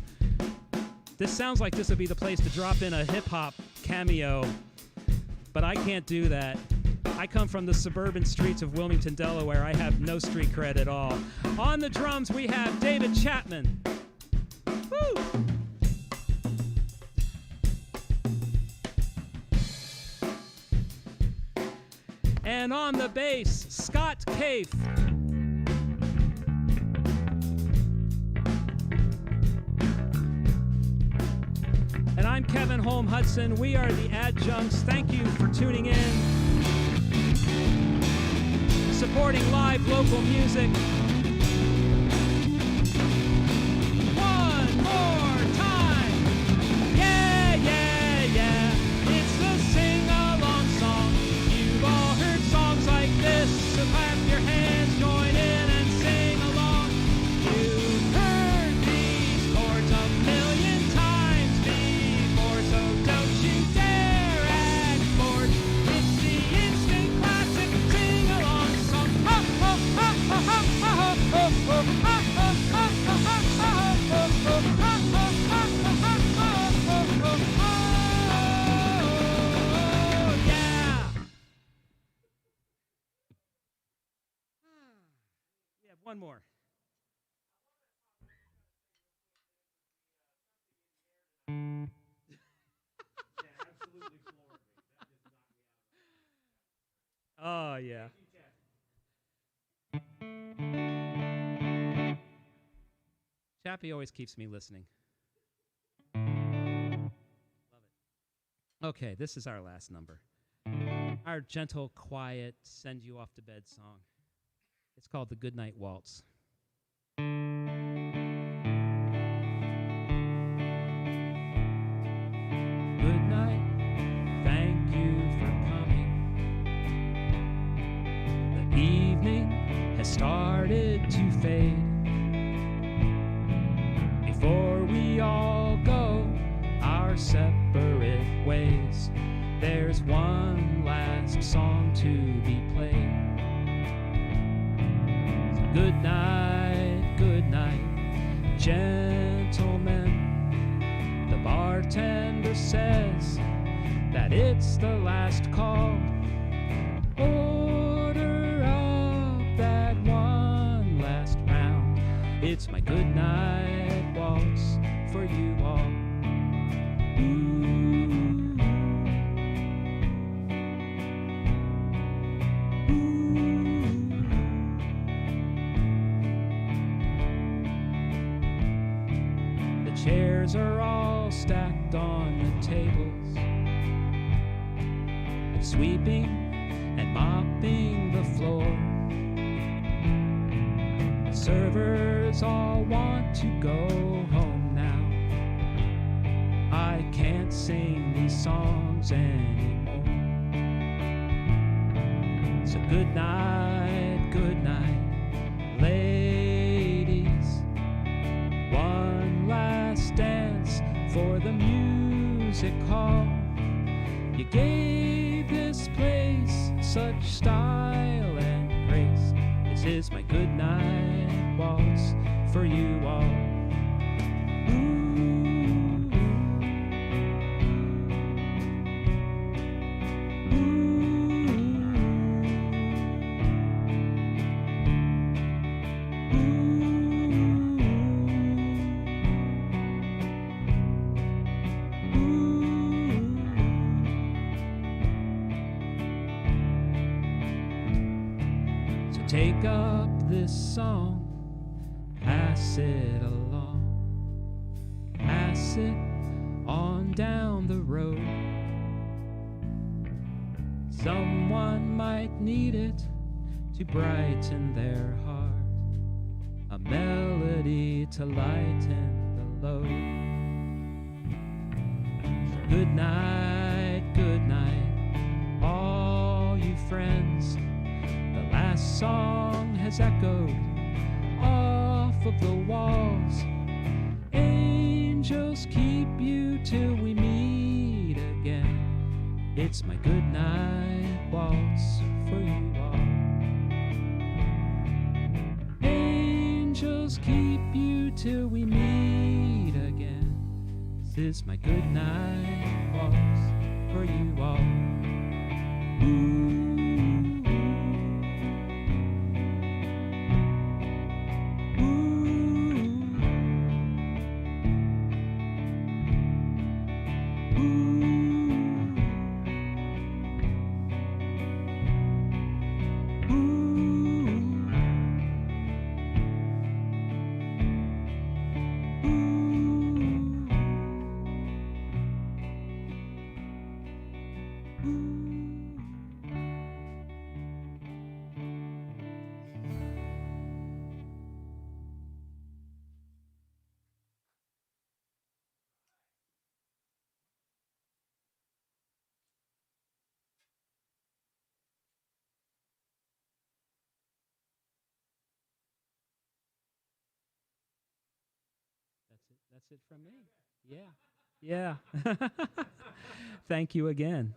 This sounds like this would be the place to drop in a hip-hop cameo, but I can't do that. I come from the suburban streets of Wilmington, Delaware. I have no street cred at all. On the drums, we have David Chapman. Woo! And on the bass, Scott Caife. And I'm Kevin Holm-Hudson. We are the Adjuncts. Thank you for tuning in, supporting live local music. One more time. Yeah, yeah, yeah. It's the sing-along song. You've all heard songs like this, so clap your hands, join in and sing along. You've heard these chords a million times before, so don't you dare act bored. It's the instant classic sing-along song. Ho, ho, ho, ho, ho, ho, ho. one more. Oh, yeah. Chappie always keeps me listening. Love it. Okay, this is our last number. Our gentle, quiet, send you off to bed song. It's called the Goodnight Waltz. Good night, thank you for coming. The evening has started to fade. Before we all go our separate ways, there's one last song to be played. So good night, gentlemen. The bartender says that it's the last call. Order up that one last round. It's my good night waltz for you all. The chairs are all stacked on the tables, and sweeping and mopping the floor. The servers all want to go home now. I can't sing these songs anymore. So good night, ladies. One last dance for the music hall. You gave this place such style and grace. This is my good night waltz for you all. Take up this song, pass it along, pass it on down the road. Someone might need it to brighten their heart, a melody to lighten the load. Good night, all you friends. The last song has echoed off of the walls. Angels keep you till we meet again. It's my good night waltz for you all. Angels keep you till we meet again. This is my good night waltz for you all. Ooh. That's it from me. Yeah. Thank you again.